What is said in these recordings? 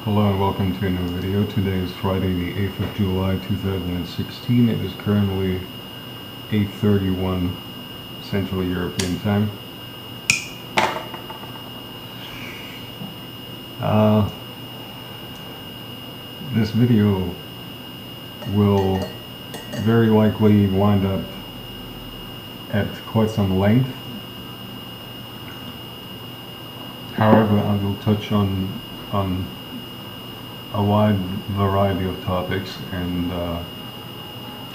Hello and welcome to a new video. Today is Friday the 8th of July 2016. It is currently 8:31 Central European Time. This video will very likely wind up at quite some length. However, I will touch on a wide variety of topics, and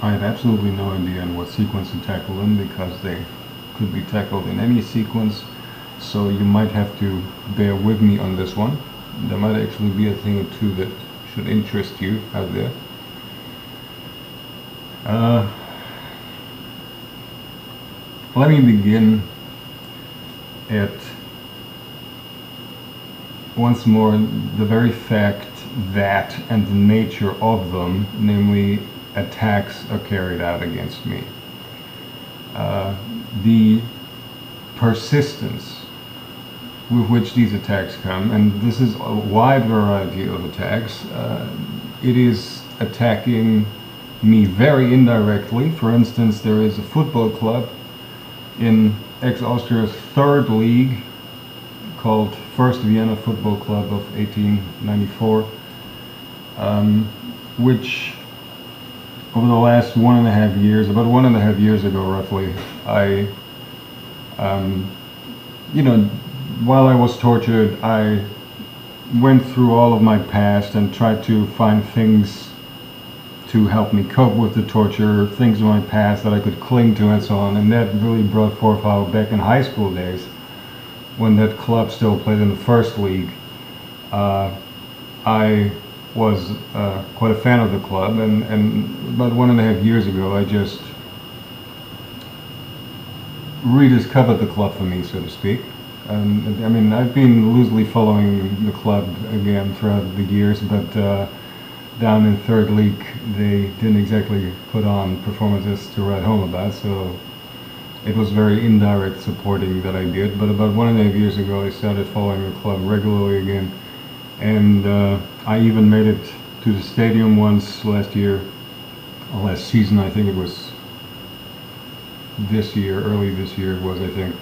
I have absolutely no idea in what sequence to tackle them, because they could be tackled in any sequence, so you might have to bear with me on this one. There might actually be a thing or two that should interest you out there. Let me begin at, once more, the very fact that and the nature of them, namely attacks are carried out against me. The persistence with which these attacks come, and this is a wide variety of attacks. It is attacking me very indirectly. For instance, there is a football club in ex-Austria's third league called First Vienna Football Club of 1894, which over the last 1.5 years, about 1.5 years ago roughly, I, while I was tortured, I went through all of my past and tried to find things to help me cope with the torture, things in my past that I could cling to and so on, and that really brought forth how back in high school days, when that club still played in the first league, I was quite a fan of the club, and about 1.5 years ago I just rediscovered the club for me, so to speak. I mean, I've been loosely following the club again throughout the years, but down in third league they didn't exactly put on performances to write home about, so it was very indirect supporting that I did. But about 1.5 years ago I started following the club regularly again, and I even made it to the stadium once last season. I think it was this year, early this year it was, I think,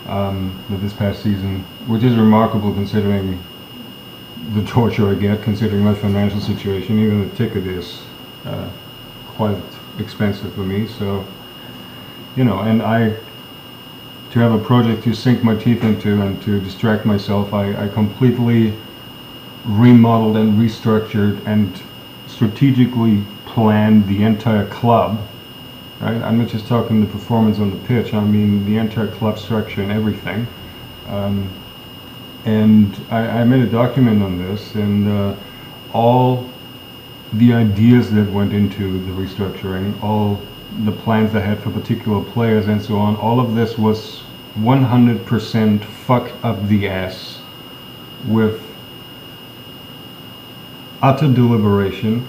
but this past season, which is remarkable considering the torture I get, considering my financial situation. Even the ticket is quite expensive for me, so and to have a project to sink my teeth into and to distract myself, I completely remodeled and restructured and strategically planned the entire club. Right? I'm not just talking the performance on the pitch, I mean the entire club structure and everything. And I made a document on this, and all the ideas that went into the restructuring, all the plans I had for particular players and so on, all of this was 100% fucked up the ass with utter deliberation.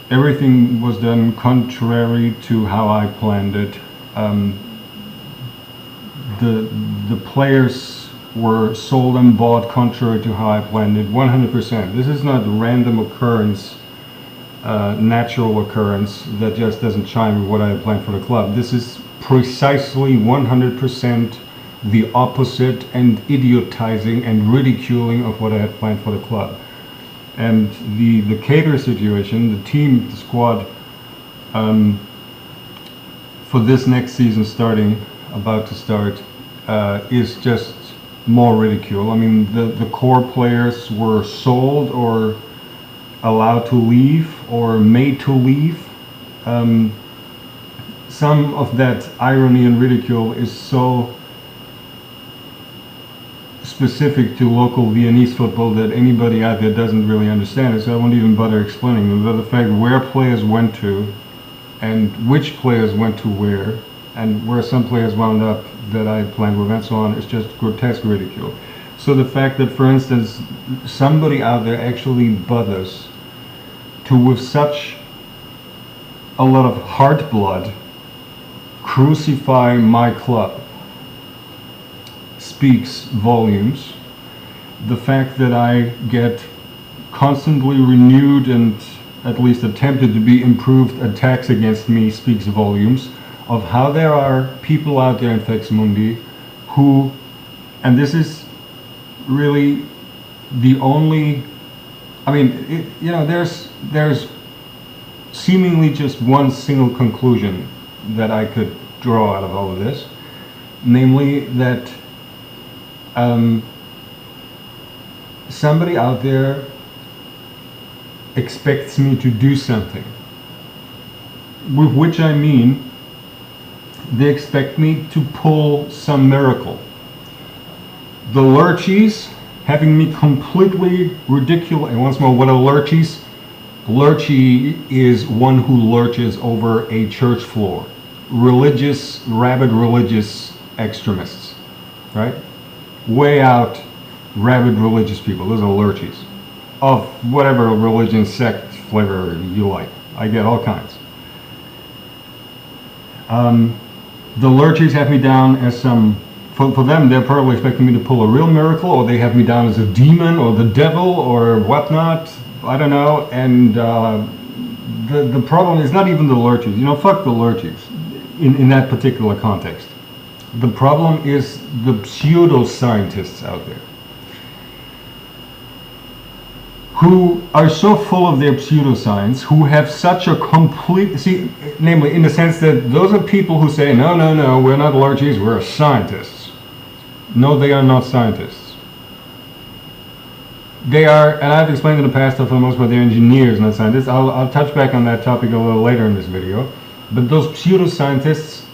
Everything was done contrary to how I planned it. The players were sold and bought contrary to how I planned it, 100%. This is not random occurrence, natural occurrence that just doesn't chime with what I had planned for the club. This is precisely 100% the opposite and idiotizing and ridiculing of what I had planned for the club. And the cater situation, the team, the squad, for this next season about to start, is just more ridicule. I mean, the core players were sold or allowed to leave or made to leave. Some of that irony and ridicule is so specific to local Viennese football that anybody out there doesn't really understand it, so I won't even bother explaining them. But the fact where players went to and which players went to where and where some players wound up that I planned with and so on is just grotesque ridicule. So the fact that, for instance, somebody out there actually bothers to, with such a lot of heart blood, crucify my club speaks volumes. the fact that I get constantly renewed and at least attempted to be improved attacks against me speaks volumes of how there are people out there in Fex Mundi who, and this is really the only, I mean, there's seemingly just one single conclusion that I could draw out of all of this, namely that somebody out there expects me to do something, with which I mean they expect me to pull some miracle. The lurchies having me completely ridiculous, and once more, what are lurchies? Lurchy is one who lurches over a church floor. Religious, rabid religious extremists, right? Way out, rabid religious people. Those are lurchies. Of whatever religion, sect, flavor you like. I get all kinds. The lurchies have me down as some, for them, they're probably expecting me to pull a real miracle, or they have me down as a demon, or the devil, or whatnot. I don't know. And the problem is not even the lurchies. You know, fuck the lurchies in that particular context. The problem is the pseudoscientists out there, who are so full of their pseudoscience, who have such a complete, namely in the sense that those are people who say, no, we're not lurchies, we're scientists. No, they are not scientists. They are, and I've explained in the past that for the most part they're engineers, not scientists. I'll touch back on that topic a little later in this video. But those pseudoscientists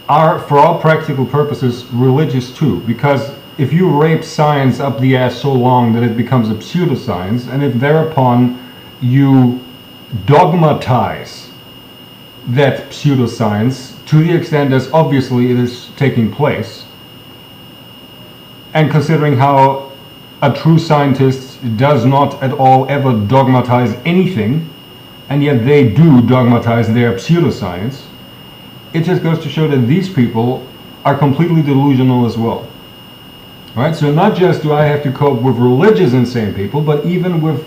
are, for all practical purposes, religious too, because if you rape science up the ass so long that it becomes a pseudoscience, and if thereupon you dogmatize that pseudoscience to the extent as obviously it is taking place, and considering how a true scientist does not at all ever dogmatize anything, and yet they do dogmatize their pseudoscience, it just goes to show that these people are completely delusional as well. Right? So not just do I have to cope with religious insane people, but even with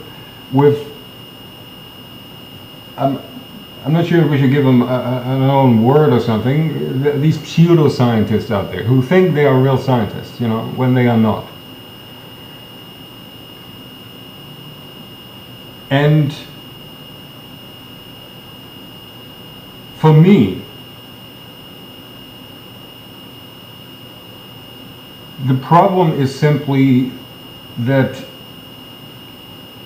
I'm not sure if we should give them an own word or something, these pseudoscientists out there who think they are real scientists, you know, when they are not. And for me, the problem is simply that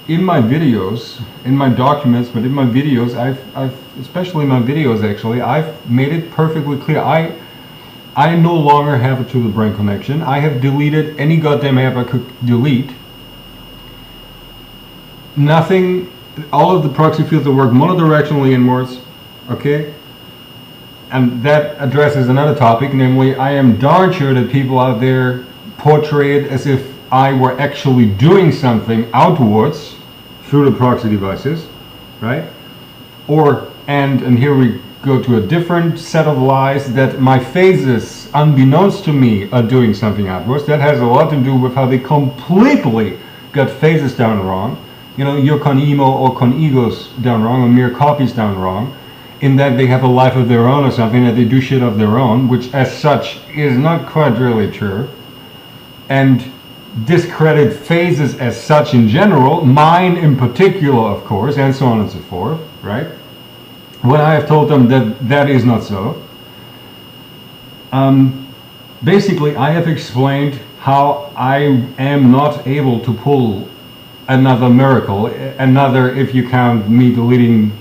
in my videos, in my documents, but in my videos, I've especially in my videos actually, I've made it perfectly clear. I no longer have a to the brain connection. I have deleted any goddamn app I could delete. Nothing, all of the proxy fields that work monodirectionally inwards, okay? And that addresses another topic, namely, I am darn sure that people out there portray it as if I were actually doing something outwards through the proxy devices, right? Or, and here we go to a different set of lies, that my phases, unbeknownst to me, are doing something outwards. That has a lot to do with how they completely got phases down wrong. You know, your con-emo or con-egos down wrong, or mere copies down wrong, in that they have a life of their own or something, that they do shit of their own, which as such is not quite really true. And discredit phases as such in general, mine in particular, of course, and so on and so forth, right? When I have told them that that is not so, basically I have explained how I am not able to pull another miracle, another, if you count me deleting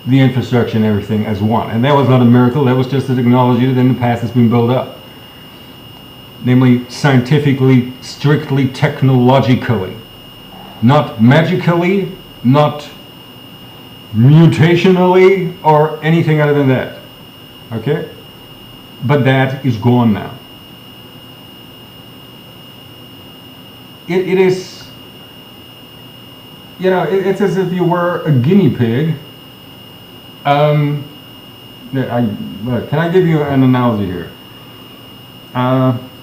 the infrastructure and everything as one. And that was not a miracle, that was just a technology that in the past has been built up. Namely, scientifically, strictly technologically. Not magically, not mutationally, or anything other than that. Okay? But that is gone now. It is, you know, it's as if you were a guinea pig. Can I give you an analogy here?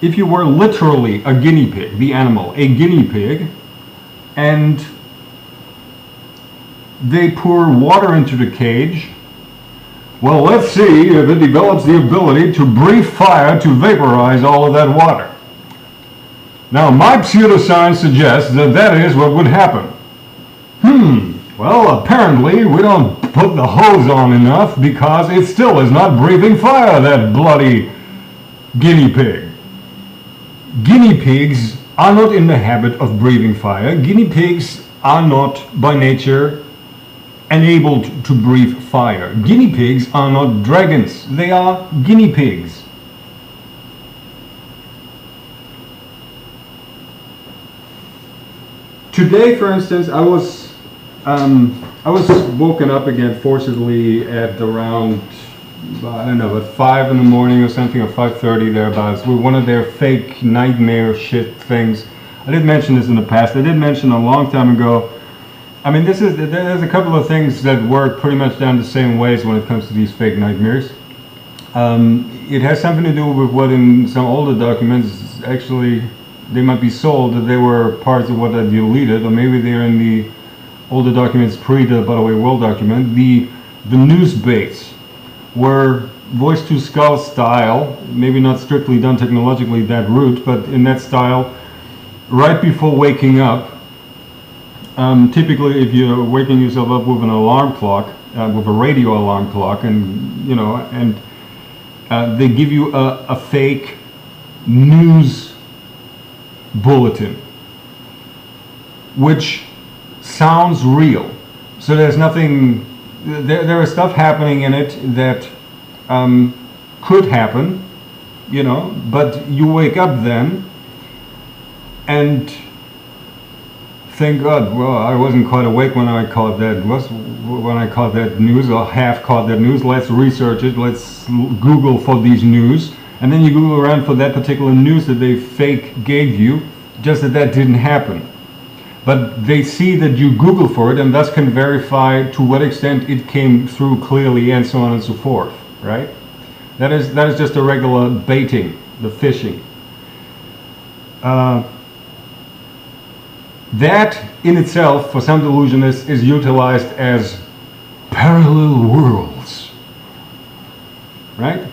if you were literally a guinea pig, the animal, a guinea pig, and they pour water into the cage, well, let's see if it develops the ability to breathe fire to vaporize all of that water. Now, my pseudoscience suggests that that is what would happen. Well, apparently we don't put the hose on enough because it still is not breathing fire, that bloody guinea pig. Guinea pigs are not in the habit of breathing fire. Guinea pigs are not by nature enabled to breathe fire. Guinea pigs are not dragons. They are guinea pigs. Today, for instance, I was woken up again forcibly at around, I don't know, at 5 in the morning or something, or 5:30 thereabouts, with one of their fake nightmare shit things. I did mention this in the past. I did mention a long time ago. I mean, there's a couple of things that work pretty much down the same ways when it comes to these fake nightmares. It has something to do with what in some older documents, actually, they might be sold that they were parts of what I deleted, or maybe they're in the older documents pre the By the Way World document. The news baits were voice to skull style, maybe not strictly done technologically that route, but in that style, right before waking up. Typically, if you're waking yourself up with an alarm clock, with a radio alarm clock, and they give you a fake news bulletin, which sounds real. So there's nothing. There is stuff happening in it that could happen, but you wake up then and thank God, well, I wasn't quite awake when I caught that news, or half caught that news. Let's research it, let's Google for these news. And then you Google around for that particular news that they fake gave you, just that didn't happen. But they see that you Google for it and thus can verify to what extent it came through clearly and so on and so forth, right? That is just a regular baiting, the phishing. That in itself, for some delusionists, is utilized as parallel worlds, right?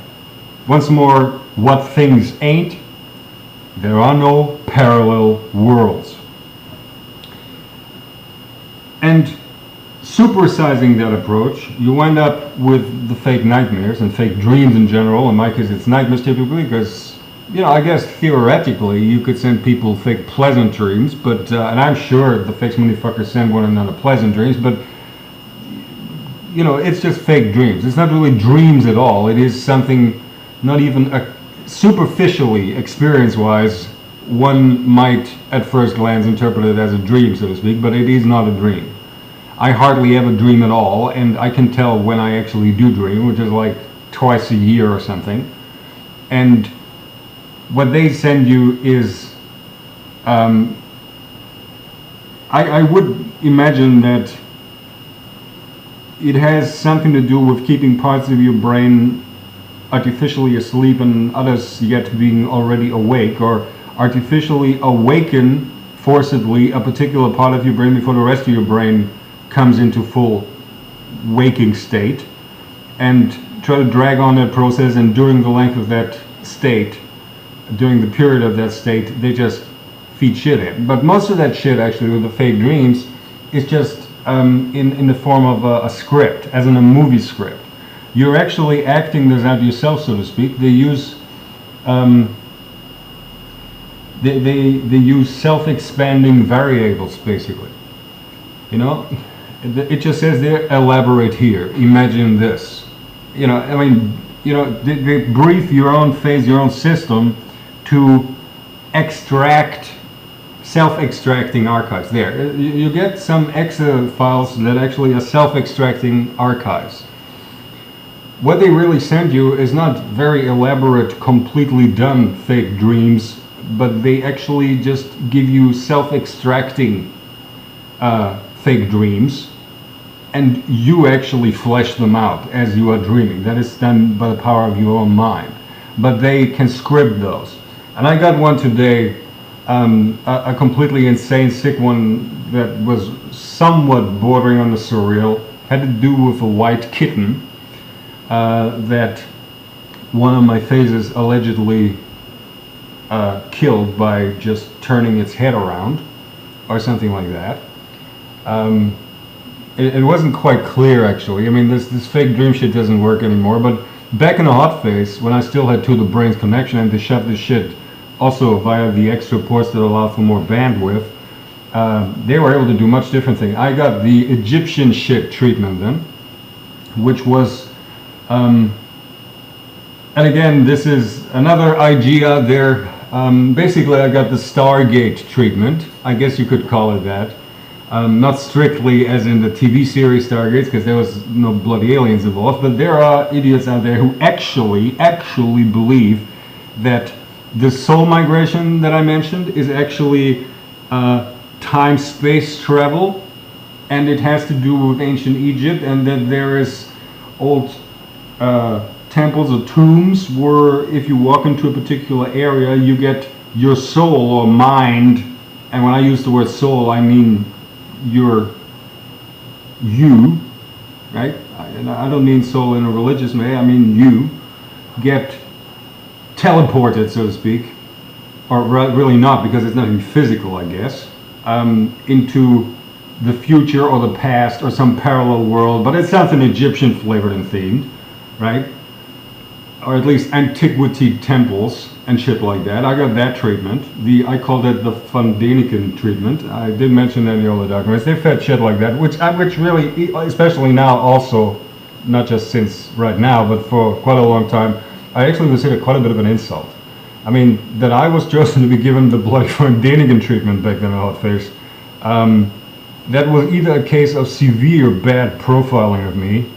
Once more, what things ain't, there are no parallel worlds. And supersizing that approach, you wind up with the fake nightmares and fake dreams in general. In my case, it's nightmares typically, because I guess theoretically you could send people fake pleasant dreams, but and I'm sure the fake motherfuckers send one another pleasant dreams, but it's just fake dreams. It's not really dreams at all. It is something not even superficially, experience-wise, one might at first glance interpret it as a dream, so to speak, but it is not a dream. I hardly ever dream at all, and I can tell when I actually do dream, which is like twice a year or something. And what they send you is, I would imagine that it has something to do with keeping parts of your brain artificially asleep and others yet being already awake, or artificially awaken forcibly a particular part of your brain before the rest of your brain comes into full waking state, and try to drag on that process, and during the length of that state, during the period of that state, they just feed shit in. But most of that shit, actually, with the fake dreams, is just in the form of a script, as in a movie script. You're actually acting this out yourself, so to speak. They use they use self-expanding variables, basically. It just says there, elaborate here, imagine this. They brief your own phase, your own system to extract self-extracting archives. There, you get some Excel files that actually are self-extracting archives. What they really send you is not very elaborate, completely done fake dreams, but they actually just give you self-extracting fake dreams, and you actually flesh them out as you are dreaming. That is done by the power of your own mind. But they can script those. And I got one today, a completely insane, sick one that was somewhat bordering on the surreal. Had to do with a white kitten that one of my phases allegedly killed by just turning its head around, or something like that. It wasn't quite clear, actually. I mean, this fake dream shit doesn't work anymore, but back in the hot phase, when I still had to the brain's connection and to shove this shit also via the extra ports that allow for more bandwidth, they were able to do much different things. I got the Egyptian shit treatment then, which was, and again, this is another IG out there. Basically, I got the Stargate treatment. I guess you could call it that. Not strictly as in the TV series Stargates, because there was no bloody aliens involved, but there are idiots out there who actually believe that the soul migration that I mentioned is actually time-space travel, and it has to do with ancient Egypt, and that there is old temples or tombs where if you walk into a particular area, you get your soul or mind, and when I use the word soul, I mean you, right? And I don't mean soul in a religious way, I mean you get teleported, so to speak, or really not, because it's nothing physical, I guess, into the future or the past or some parallel world, but it's something Egyptian flavored and themed, right? Or at least antiquity temples and shit like that. I got that treatment. I called it the Fundanican treatment. I did mention that in the older documents. They fed shit like that, which really, especially now also, not just since right now, but for quite a long time, I actually consider quite a bit of an insult. I mean, that I was chosen to be given the bloody Fundanican treatment back then in hot phase. That was either a case of severe bad profiling of me,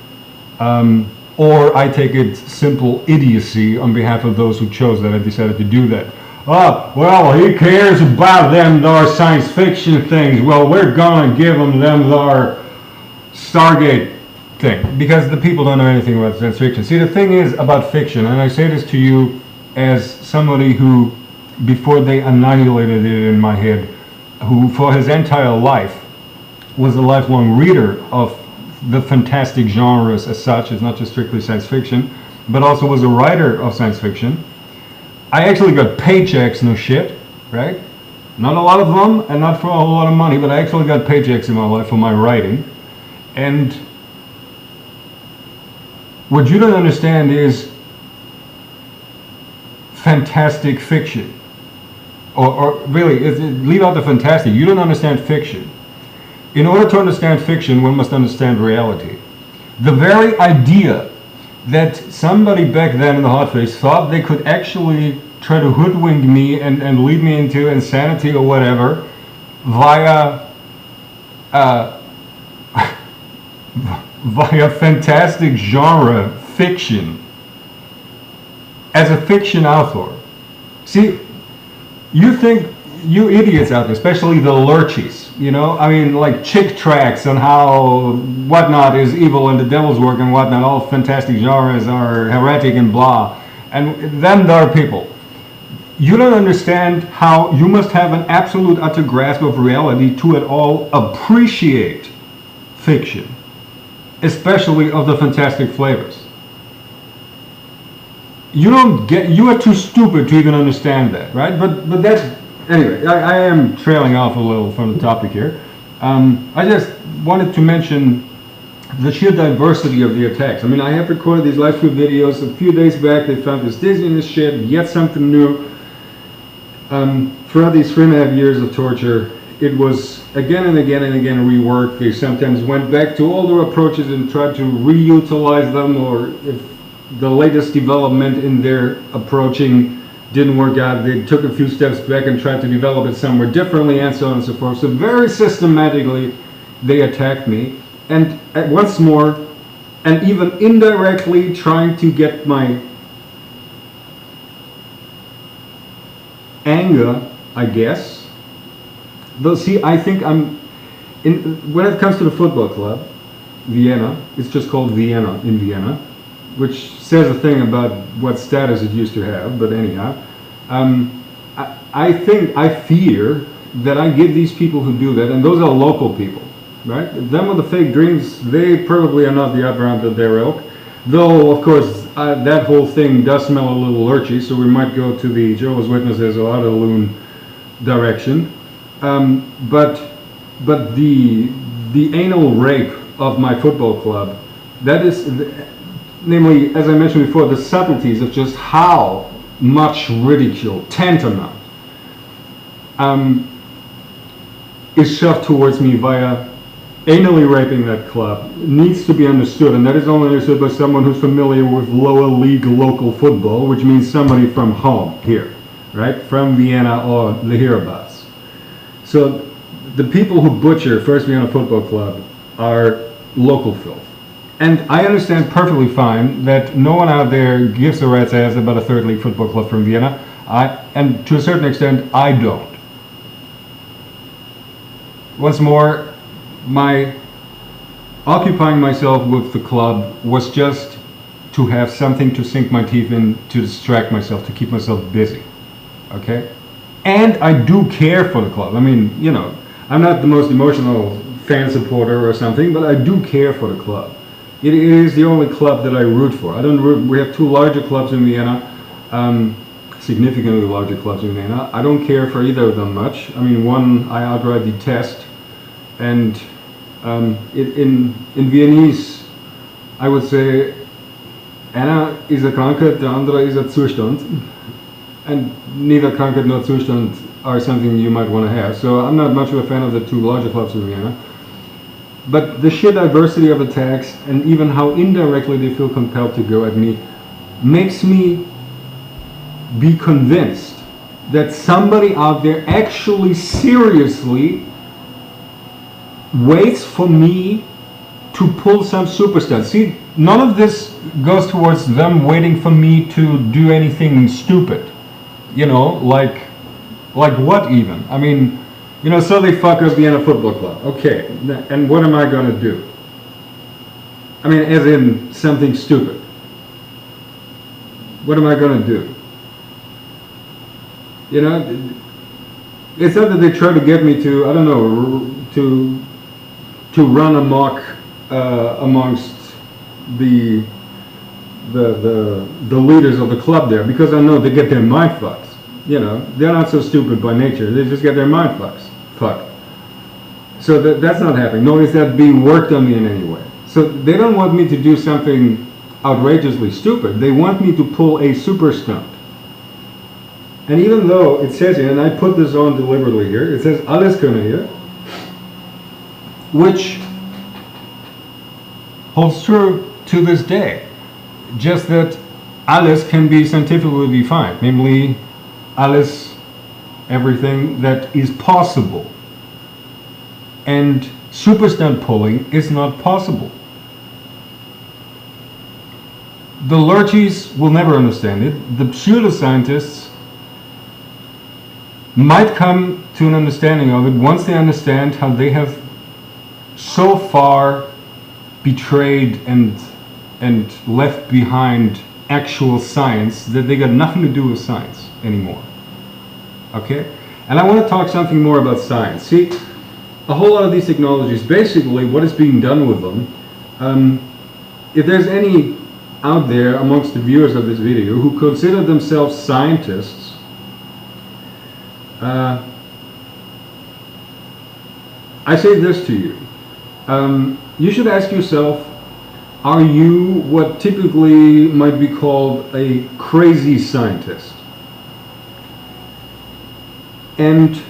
or I take it simple idiocy on behalf of those who chose that and decided to do that. Oh, well, he cares about them their science fiction things. Well, we're gonna give them their Stargate thing, because the people don't know anything about science fiction. See, the thing is about fiction, and I say this to you as somebody who, before they annihilated it in my head, who for his entire life was a lifelong reader of the fantastic genres as such. It's not just strictly science fiction, but also was a writer of science fiction. I actually got paychecks, no shit, right? Not a lot of them, and not for a whole lot of money, but I actually got paychecks in my life for my writing. And what you don't understand is fantastic fiction. Or really, leave out the fantastic. You don't understand fiction. In order to understand fiction, one must understand reality. The very idea that somebody back then in the hot phase thought they could actually try to hoodwink me and lead me into insanity or whatever via via fantastic genre fiction as a fiction author. See, you think, you idiots out there, especially the lurchies, you know, I mean, like chick tracks on how whatnot is evil and the devil's work and whatnot, all fantastic genres are heretic and blah, and then there are people. You don't understand how you must have an absolute utter grasp of reality to at all appreciate fiction, especially of the fantastic flavors. You are too stupid to even understand that, right? But that's, anyway, I am trailing off a little from the topic here. I just wanted to mention the sheer diversity of the attacks. I mean, I have recorded these live stream videos. A few days back, they found this dizziness shit, yet something new. Throughout these 3.5 years of torture, it was again and again and again reworked. They sometimes went back to older approaches and tried to reutilize them, or if the latest development in their approaching didn't work out, they took a few steps back and tried to develop it somewhere differently, and so on and so forth. So very systematically they attacked me, and once more, and even indirectly trying to get my anger, I guess. Though, see, I think when it comes to the football club, Vienna, it's just called Vienna in Vienna, which says a thing about what status it used to have, but anyhow. I fear that I give these people who do that, and those are local people, right? Them with the fake dreams, they probably are not the aberrate of their ilk. Though, of course, that whole thing does smell a little lurchy, so we might go to the Jehovah's Witnesses or Outer Loon direction. But the anal rape of my football club, that is, namely, as I mentioned before, the subtleties of just how much ridicule, tantamount, is shoved towards me via anally raping that club, needs to be understood, and that is only understood by someone who's familiar with lower league local football, which means somebody from home here, right, from Vienna or the hereabouts. So the people who butcher First Vienna Football Club are local filth. And I understand perfectly fine that no one out there gives a rat's ass about a third league football club from Vienna, and to a certain extent I don't. Once more, my occupying myself with the club was just to have something to sink my teeth in, to distract myself, to keep myself busy, okay? And I do care for the club. I mean, you know, I'm not the most emotional fan supporter or something, but I do care for the club. It is the only club that I root for. I don't root. We have two larger clubs in Vienna, significantly larger clubs in Vienna. I don't care for either of them much. I mean, one I outright detest, and in Viennese, I would say, einer is a Krankheit, der andere is a Zustand, and neither Krankheit nor Zustand are something you might want to have. So I'm not much of a fan of the two larger clubs in Vienna. But the sheer diversity of attacks, and even how indirectly they feel compelled to go at me, makes me be convinced that somebody out there actually seriously waits for me to pull some super stunt. See, none of this goes towards them waiting for me to do anything stupid. You know, like what even? I mean, you know, so they fuck up Vienna Football Club. Okay, and what am I going to do? I mean, as in something stupid. What am I going to do? You know, it's not that they try to get me to, I don't know, to run amok amongst the leaders of the club there, because I know they get their mind fucked. You know, they're not so stupid by nature. They just get their mind fucked. So that's not happening. Nor is that being worked on me in any way. So they don't want me to do something outrageously stupid. They want me to pull a super stunt. And even though it says here, and I put this on deliberately here, it says alles können hier, which holds true to this day. Just that alles can be scientifically defined, namely alles, everything that is possible. And super stunt pulling is not possible. The lurchies will never understand it. The pseudoscientists might come to an understanding of it once they understand how they have so far betrayed and left behind actual science that they got nothing to do with science anymore. Okay? And I want to talk something more about science. See, a whole lot of these technologies, basically what is being done with them, if there's any out there amongst the viewers of this video who consider themselves scientists, I say this to you. You should ask yourself, are you what typically might be called a crazy scientist? And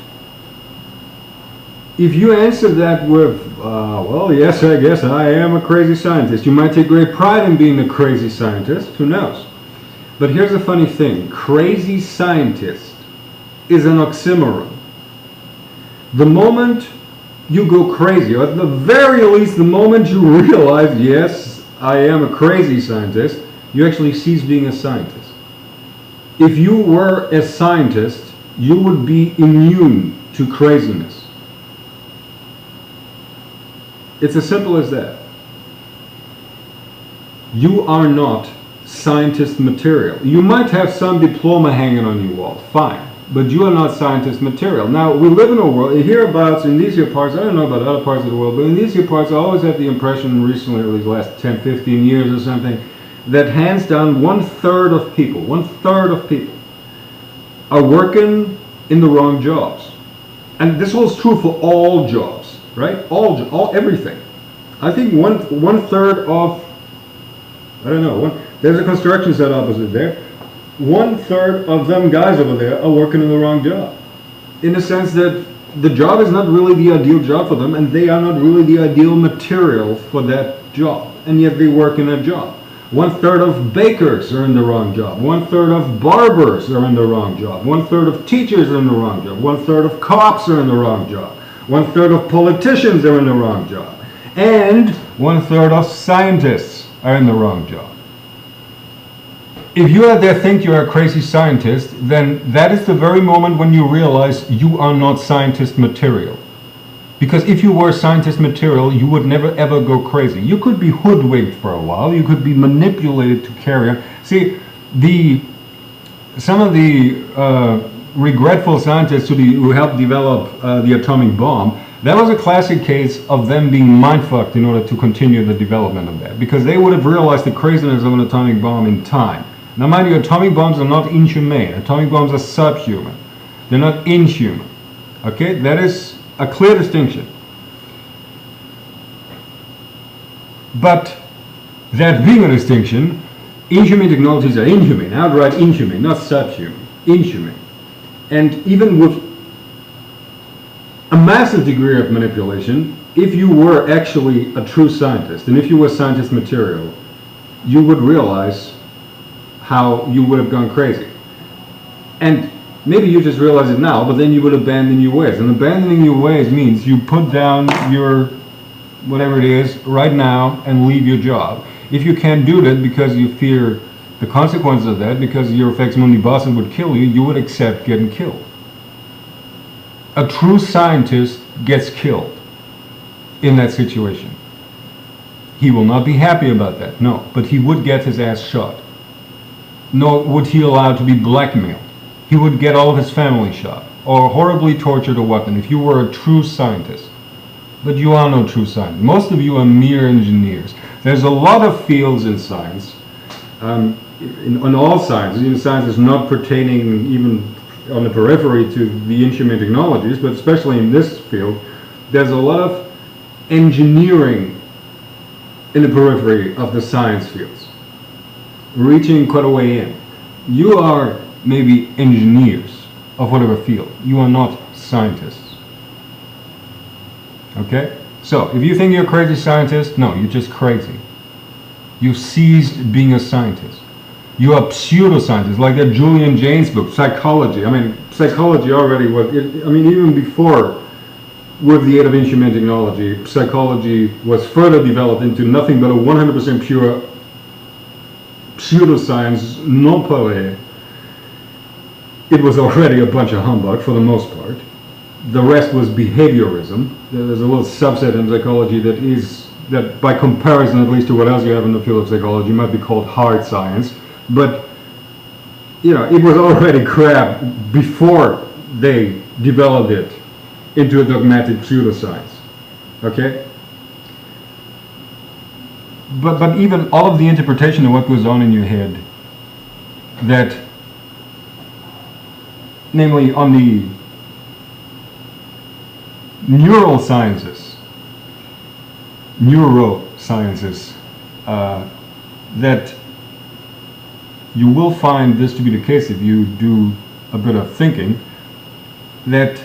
if you answer that with, well, yes, I guess I am a crazy scientist, you might take great pride in being a crazy scientist, who knows? But here's the funny thing, crazy scientist is an oxymoron. The moment you go crazy, or at the very least the moment you realize, yes, I am a crazy scientist, you actually cease being a scientist. If you were a scientist, you would be immune to craziness. It's as simple as that. You are not scientist material. You might have some diploma hanging on your wall, fine. but you are not scientist material. Now, we live in a world, hereabouts in these here parts, I don't know about other parts of the world, but in these here parts, I always had the impression recently, or these last 10, 15 years or something, that hands down 1/3 of people are working in the wrong jobs. And this holds true for all jobs, right? All everything. I think one third of, I don't know, there's a construction set opposite there. 1/3 of them guys over there are working in the wrong job. In the sense that the job is not really the ideal job for them, and they are not really the ideal material for that job. And yet they work in that job. 1/3 of bakers are in the wrong job. 1/3 of barbers are in the wrong job. 1/3 of teachers are in the wrong job. 1/3 of cops are in the wrong job. 1/3 of politicians are in the wrong job. And 1/3 of scientists are in the wrong job. If you out there think you're a crazy scientist, then that is the very moment when you realize you are not scientist material. Because if you were scientist material, you would never ever go crazy. You could be hoodwinked for a while. You could be manipulated to carry on. See, some of the regretful scientists who helped develop the atomic bomb, that was a classic case of them being mindfucked in order to continue the development of that. Because they would have realized the craziness of an atomic bomb in time. Now mind you, atomic bombs are not inhumane. Atomic bombs are subhuman. They're not inhuman. Okay, that is a clear distinction. But that being a distinction, inhumane technologies are inhumane, outright inhumane, not subhuman, inhumane. And even with a massive degree of manipulation, if you were actually a true scientist, and if you were scientist material, you would realize how you would have gone crazy. And maybe you just realize it now, but then you would abandon your ways. And abandoning your ways means you put down your whatever it is right now and leave your job. If you can't do that because you fear the consequences of that, because your Fex Mundi boss would kill you, you would accept getting killed. A true scientist gets killed in that situation. He will not be happy about that, no, but he would get his ass shot. Nor would he allow to be blackmailed. He would get all of his family shot, or horribly tortured or whatnot, if you were a true scientist. But you are no true scientist. Most of you are mere engineers. There's a lot of fields in science, in all sciences. Even science is not pertaining even on the periphery to the instrument technologies, but especially in this field, there's a lot of engineering in the periphery of the science fields, reaching quite a way in. You are maybe engineers of whatever field. You are not scientists. Okay? So, if you think you're a crazy scientist, no, you're just crazy. You ceased being a scientist. You are pseudoscientists, like that Julian Jaynes book, Psychology. I mean, psychology already was, even before, with the aid of instrument technology, psychology was further developed into nothing but a 100% pure pseudoscience, non paré. It was already a bunch of humbug for the most part. The rest was behaviorism. There's a little subset in psychology that by comparison, at least to what else you have in the field of psychology, might be called hard science. But, it was already crap before they developed it into a dogmatic pseudoscience. Okay? But even all of the interpretation of what goes on in your head, that, namely on the Neuro Sciences, that you will find this to be the case if you do a bit of thinking, that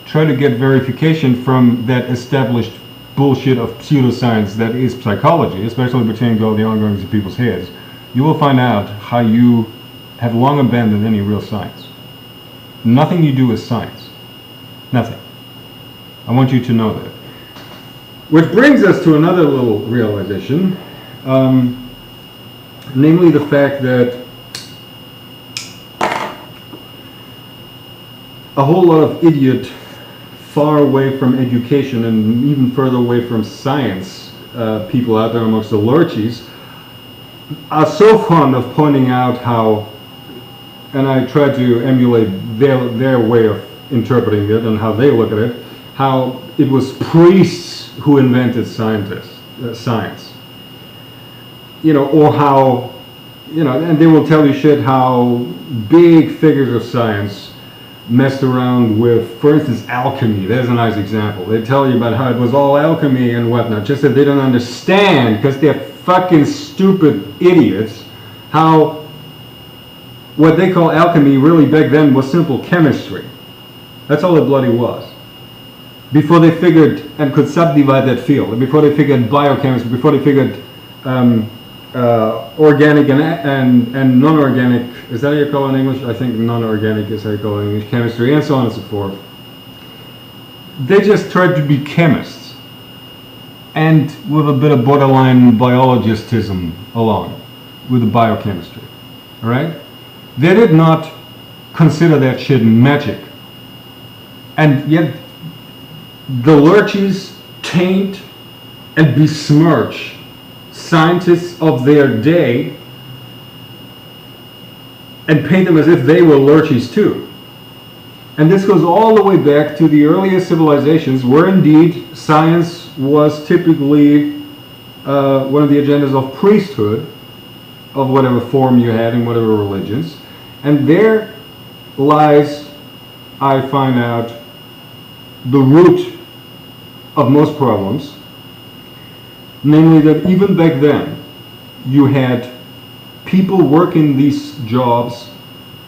try to get verification from that established bullshit of pseudoscience that is psychology, especially pertaining to all the ongoings of people's heads. You will find out how you have long abandoned any real science. Nothing you do is science. Nothing. I want you to know that. Which brings us to another little realization, namely the fact that a whole lot of idiot, far away from education and even further away from science people out there amongst the lurchies are so fond of pointing out how, and I try to emulate their way of interpreting it and how they look at it, how it was priests who invented science. You know, or how, you know, and they will tell you shit how big figures of science messed around with, for instance, alchemy. There's a nice example. They tell you about how it was all alchemy and whatnot, just that they don't understand, because they're fucking stupid idiots, how what they call alchemy really back then was simple chemistry. That's all it bloody was. Before they figured and could subdivide that field, before they figured biochemistry, before they figured organic and non-organic, is that how you call it in English? I think non-organic is how you call it in English, chemistry, and so on and so forth. They just tried to be chemists, and with a bit of borderline biologistism along with the biochemistry, all right? They did not consider that shit magic, and yet the lurchies taint and besmirch scientists of their day and paint them as if they were lurchies too. And this goes all the way back to the earliest civilizations, where indeed science was typically one of the agendas of priesthood, of whatever form you had in whatever religions. And there lies, I find out, the root of most problems. Namely that even back then, you had people working these jobs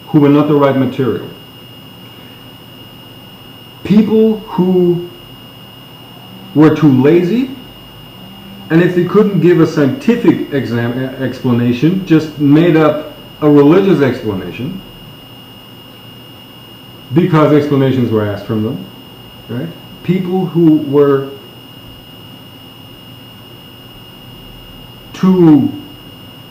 who were not the right material. People who were too lazy, and if they couldn't give a scientific explanation, just made up a religious explanation, because explanations were asked from them, right? People who were too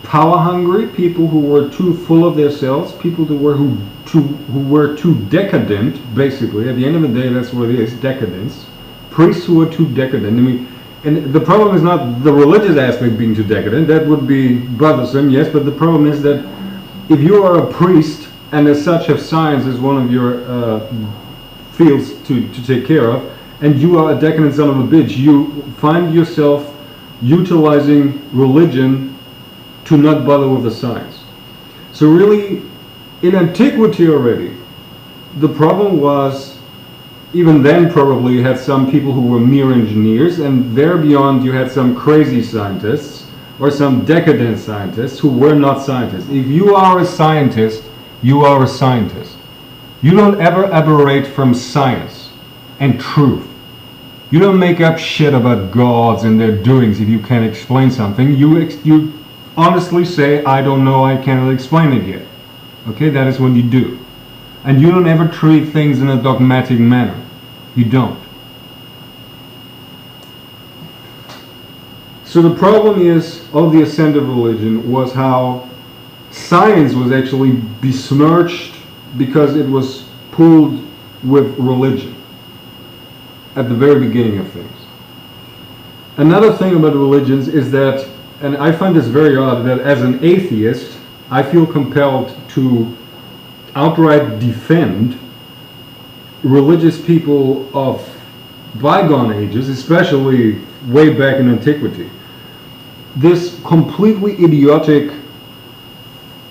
power hungry, people who were too full of themselves, people who were too decadent, basically. At the end of the day, that's what it is, decadence. Priests who were too decadent. I mean, and the problem is not the religious aspect being too decadent. That would be bothersome, yes, but the problem is that if you are a priest, and as such have science as one of your fields to take care of, and you are a decadent son of a bitch, you find yourself utilizing religion to not bother with the science. So really, in antiquity already, the problem was, even then probably you had some people who were mere engineers, and there beyond you had some crazy scientists, or some decadent scientists who were not scientists. If you are a scientist, you are a scientist. You don't ever aberrate from science and truth. You don't make up shit about gods and their doings if you can't explain something. You honestly say, I don't know, I cannot explain it yet. Okay, that is what you do. And you don't ever treat things in a dogmatic manner. You don't. So the problem is, of the ascent of religion, was how science was actually besmirched because it was pulled with religion at the very beginning of things. Another thing about religions is that, and I find this very odd, that as an atheist, I feel compelled to outright defend religious people of bygone ages, especially way back in antiquity. This completely idiotic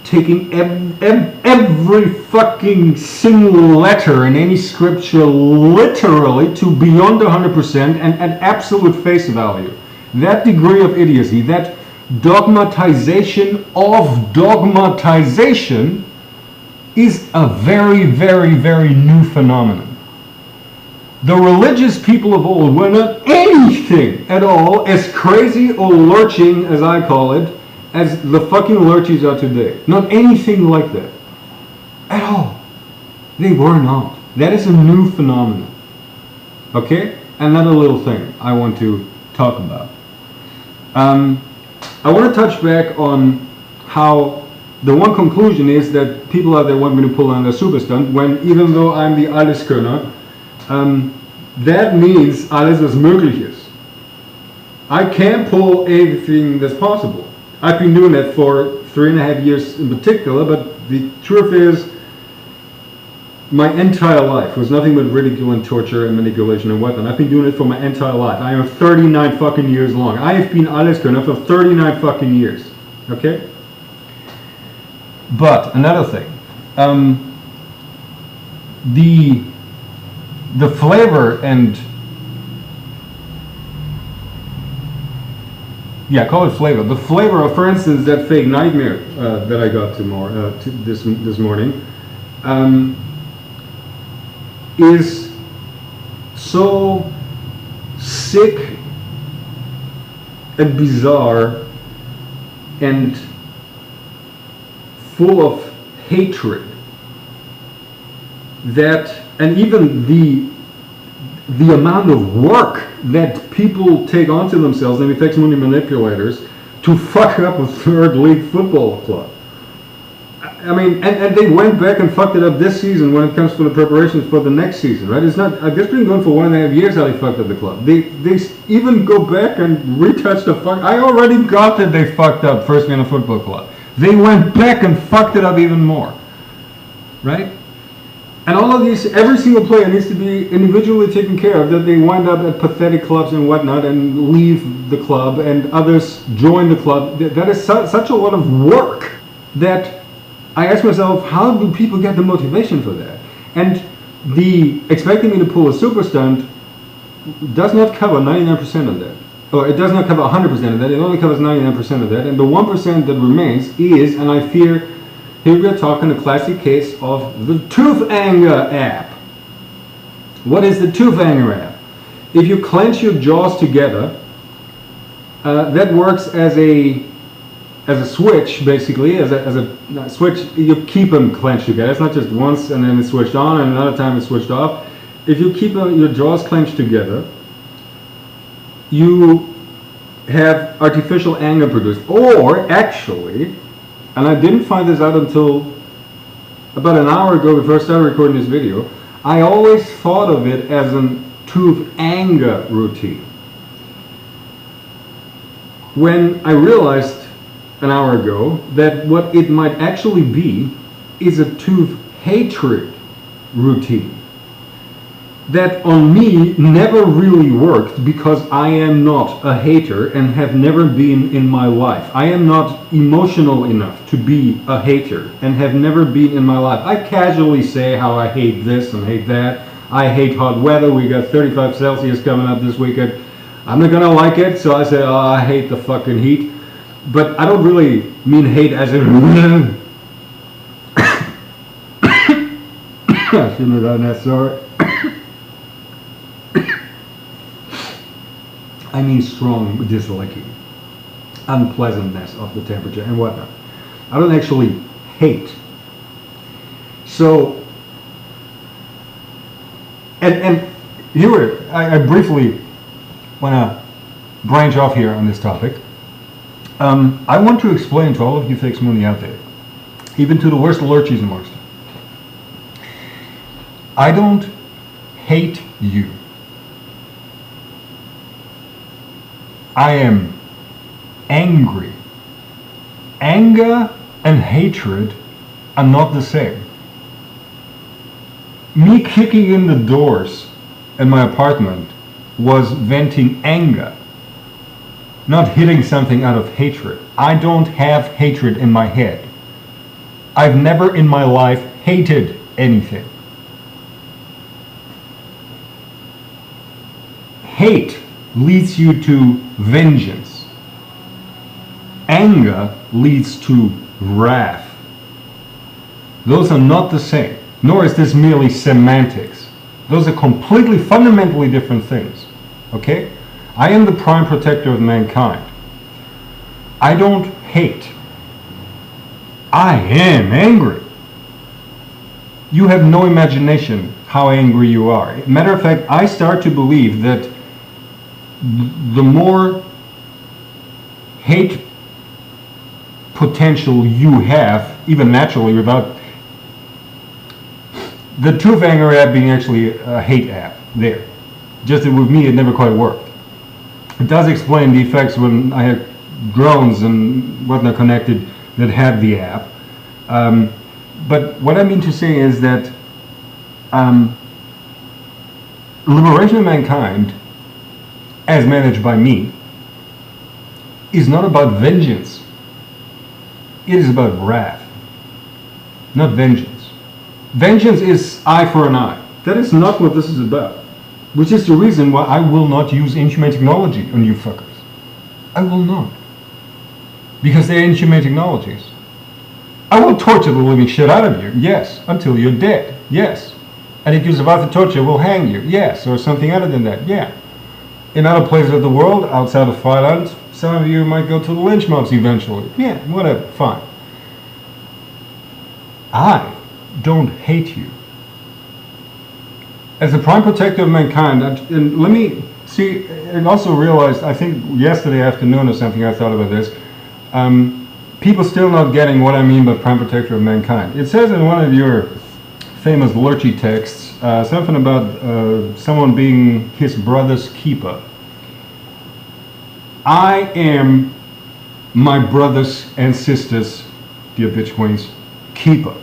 taking every fucking single letter in any scripture literally to beyond 100% and at absolute face value. That degree of idiocy, that dogmatization of dogmatization, is a very, very, very new phenomenon. The religious people of old were not anything at all as crazy or lurching, as I call it, as the fucking lurchies are today. Not anything like that. At all. They were not. That is a new phenomenon. Okay? Another little thing I want to talk about. I want to touch back on how the one conclusion is that people out there want me to pull on their super stunt, when even though I'm the Alleskönner, that means alles was möglich ist. I can't pull everything that's possible. I've been doing that for 3.5 years in particular, but the truth is, my entire life was nothing but ridicule and torture and manipulation and whatnot. I've been doing it for my entire life. I am 39 fucking years long. I have been Alleskönner for 39 fucking years. Okay? But another thing, the flavor and call it flavor. The flavor of, for instance, that fake nightmare that I got this morning is so sick and bizarre and full of hatred that, and even the amount of work that people take onto themselves, and effects money manipulators, to fuck up a third league football club. I mean, and they went back and fucked it up this season when it comes to the preparations for the next season, right? It's not, it's been going for 1.5 years how they fucked up the club. They even go back and retouch the fuck. I already got that they fucked up First Vienna Football Club. They went back and fucked it up even more, right? And all of these, every single player needs to be individually taken care of, that they wind up at pathetic clubs and whatnot and leave the club and others join the club. That is such a lot of work that I ask myself, how do people get the motivation for that? And the expecting me to pull a super stunt does not cover 99% of that. Or it does not cover 100% of that, it only covers 99% of that. And the 1% that remains is, and I fear, here we are talking a classic case of the Tooth Anger app. What is the Tooth Anger app? If you clench your jaws together, that works as a switch, basically, as a switch. You keep them clenched together. It's not just once and then it's switched on and another time it's switched off. If you keep your jaws clenched together, you have artificial anger produced. Or actually, and I didn't find this out until about an hour ago before I started recording this video, I always thought of it as a tooth anger routine. When I realized an hour ago that what it might actually be is a tooth hatred routine that on me never really worked, because I am not a hater and have never been in my life. I am not emotional enough to be a hater and have never been in my life. I casually say how I hate this and hate that. I hate hot weather. We got 35 Celsius coming up this weekend. I'm not gonna like it, so I say, oh, I hate the fucking heat. But I don't really mean hate as in I shouldn't have done that, sorry. I mean strong disliking, unpleasantness of the temperature and whatnot. I don't actually hate. So, and here I briefly want to branch off here on this topic. I want to explain to all of you fake money out there, even to the worst lurchies amongst you, I don't hate you. I am angry. Anger and hatred are not the same. Me kicking in the doors in my apartment was venting anger, not hitting something out of hatred. I don't have hatred in my head. I've never in my life hated anything. Hate leads you to vengeance. Anger leads to wrath. Those are not the same, nor is this merely semantics. Those are completely, fundamentally different things. Okay? I am the prime protector of mankind. I don't hate. I am angry. You have no imagination how angry you are. Matter of fact, I start to believe that the more hate potential you have, even naturally, without the Tooth Anger app being actually a hate app there. Just that with me it never quite worked. It does explain the effects when I had drones and whatnot connected that had the app. But what I mean to say is that liberation of mankind, as managed by me, is not about vengeance. It is about wrath, not vengeance. Vengeance is eye for an eye. That is not what this is about. Which is the reason why I will not use inhumane technology on you fuckers. I will not. Because they're inhumane technologies. I will torture the living shit out of you, yes, until you're dead, yes. And if you survive the torture, we'll hang you, yes, or something other than that, yeah. In other places of the world, outside of Thailand, some of you might go to the lynch mobs eventually. Yeah, whatever, fine. I don't hate you. As the prime protector of mankind, and let me see, and also realized, I think yesterday afternoon or something I thought about this, people still not getting what I mean by prime protector of mankind. It says in one of your famous Lurchy texts, something about someone being his brother's keeper. I am my brothers and sisters, dear bitch queens, keeper.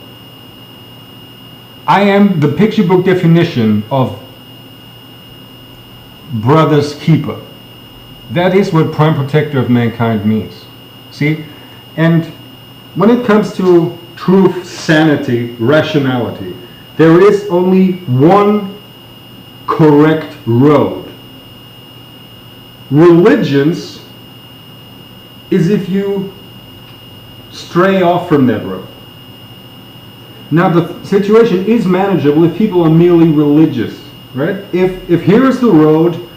I am the picture book definition of brother's keeper. That is what prime protector of mankind means. See? And when it comes to truth, sanity, rationality, there is only one correct road. Religions is if you stray off from that road. Now the situation is manageable if people are merely religious, right? If here is the road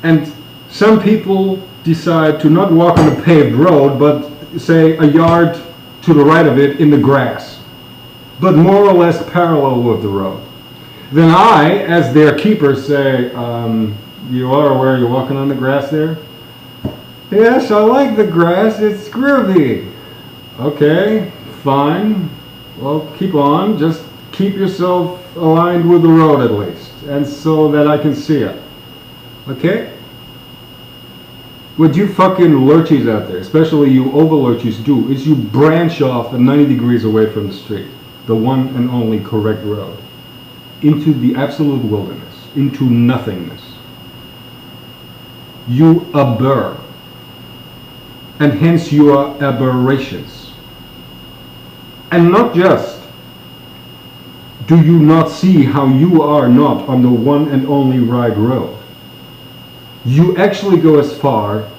and some people decide to not walk on a paved road, but say a yard to the right of it in the grass, but more or less parallel with the road, then I, as their keeper, say, you are aware you're walking on the grass there? Yes, I like the grass, it's groovy. Okay, fine. Well, keep on, just keep yourself aligned with the road at least, and so that I can see it. Okay? What you fucking lurchies out there, especially you over lurchies, do is you branch off 90 degrees away from the street, the one and only correct road, into the absolute wilderness, into nothingness. You aberr, and hence you are aberrations. And not just do you not see how you are not on the one and only right road, you actually go as far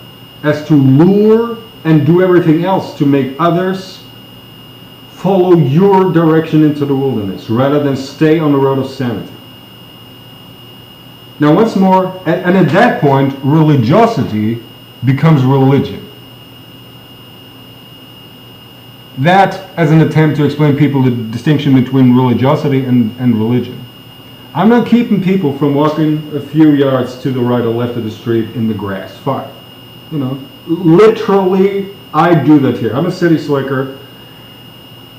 as to lure and do everything else to make others follow your direction into the wilderness rather than stay on the road of sanity. Now once more, and at that point, religiosity becomes religion. That as an attempt to explain people the distinction between religiosity and religion. I'm not keeping people from walking a few yards to the right or left of the street in the grass. Fine. You know, literally, I do that here. I'm a city slicker.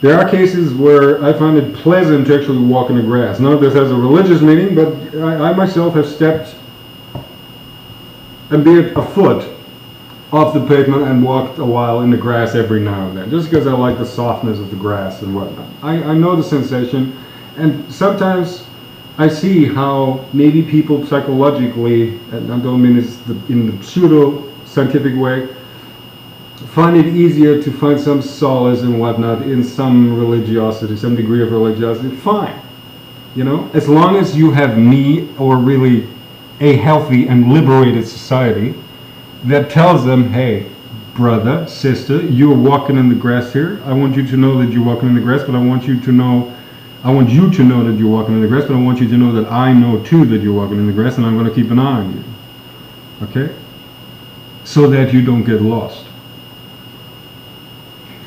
There are cases where I find it pleasant to actually walk in the grass. None of this has a religious meaning, but I myself have stepped, and be it a foot, off the pavement and walked a while in the grass every now and then, just because I like the softness of the grass and whatnot. I know the sensation, and sometimes I see how maybe people psychologically, and I don't mean this in the pseudo-scientific way, find it easier to find some solace and whatnot in some religiosity, some degree of religiosity. Fine, you know, as long as you have me, or really a healthy and liberated society that tells them, hey, brother, sister, you're walking in the grass here. I want you to know that you're walking in the grass, but I want you to know that you're walking in the grass, but I want you to know that I know too that you're walking in the grass, and I'm going to keep an eye on you. Okay? So that you don't get lost.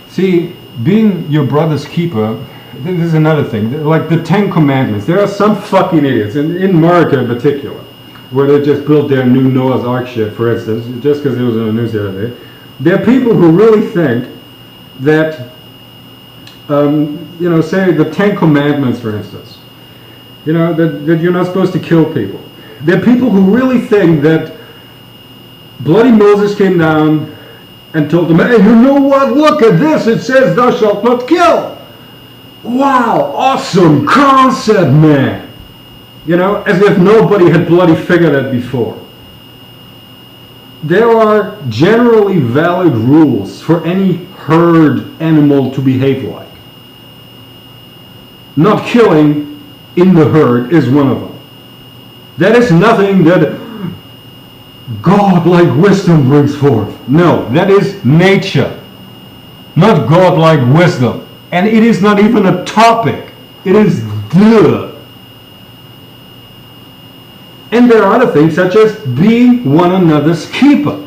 See, being your brother's keeper, this is another thing. Like the 10 Commandments, there are some fucking idiots, and in America in particular, where they just built their new Noah's Ark shit, for instance, just because it was in the news the other day. There are people who really think that, you know, say the 10 Commandments, for instance, you know, that you're not supposed to kill people. There are people who really think that bloody Moses came down and told them, hey, you know what, look at this, it says thou shalt not kill. Wow, awesome concept, man. You know, as if nobody had bloody figured it before. There are generally valid rules for any herd animal to behave like. Not killing in the herd is one of them. That is nothing that God-like wisdom brings forth. No, that is nature, not God-like wisdom. And it is not even a topic. It is the. And there are other things such as being one another's keeper.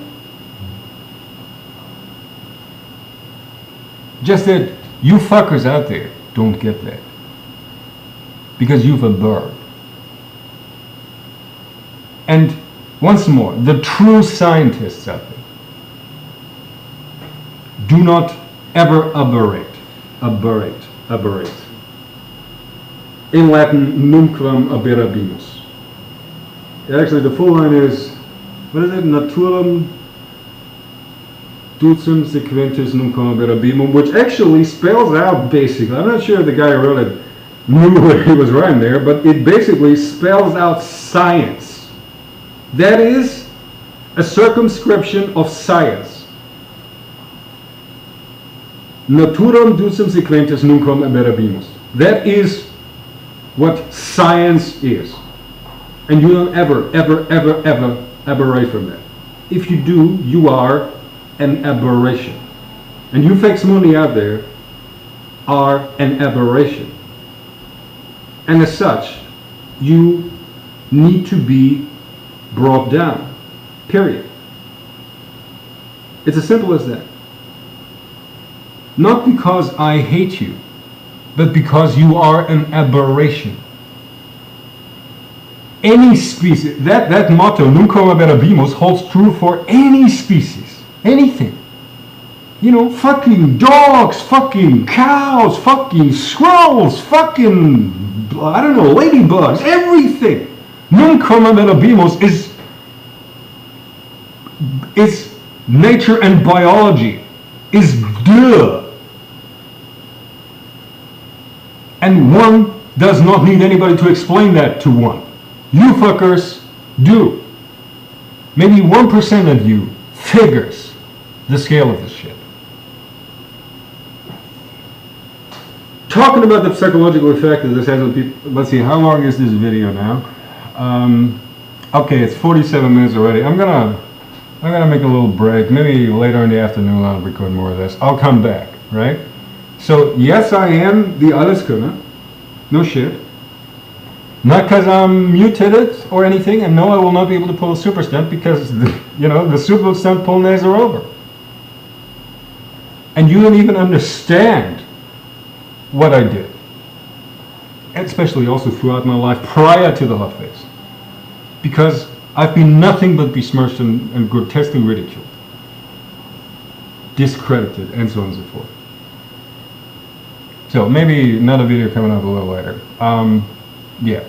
Just that you fuckers out there don't get that. Because you've a bird. And once more, the true scientists out there do not ever aberrate. In Latin, numquam aberabimus. Actually, the full line is, what is it? Naturam dulcem sequentis numquam aberrabimum, which actually spells out basically, I'm not sure if the guy who wrote it knew what he was writing there, but it basically spells out science. That is a circumscription of science. Naturam dulcem sequentis numquam aberrabimus. That is what science is. And you don't ever aberrate from that. If you do, you are an aberration. And you facsimony out there are an aberration. And as such, you need to be brought down. Period. It's as simple as that. Not because I hate you, but because you are an aberration. Any species, that motto, numquam aberrabimus, holds true for any species, anything. You know, fucking dogs, fucking cows, fucking squirrels, fucking, I don't know, ladybugs, everything. Numquam aberrabimus is nature and biology, is duh. And one does not need anybody to explain that to one. You fuckers do. Maybe 1% of you figures the scale of this shit. Talking about the psychological effect that this has on people. Let's see, how long is this video now? Okay, it's 47 minutes already. I'm gonna make a little break. Maybe later in the afternoon I'll record more of this. I'll come back, right? So yes, I am the Alleskunner. No shit. Not because I'm mutated or anything, and no, I will not be able to pull a super stunt because the super stunt pull days are over. And you don't even understand what I did. Especially also throughout my life prior to the hot face. Because I've been nothing but besmirched and grotesquely ridiculed. Discredited, and so on and so forth. So maybe another video coming up a little later. Yeah.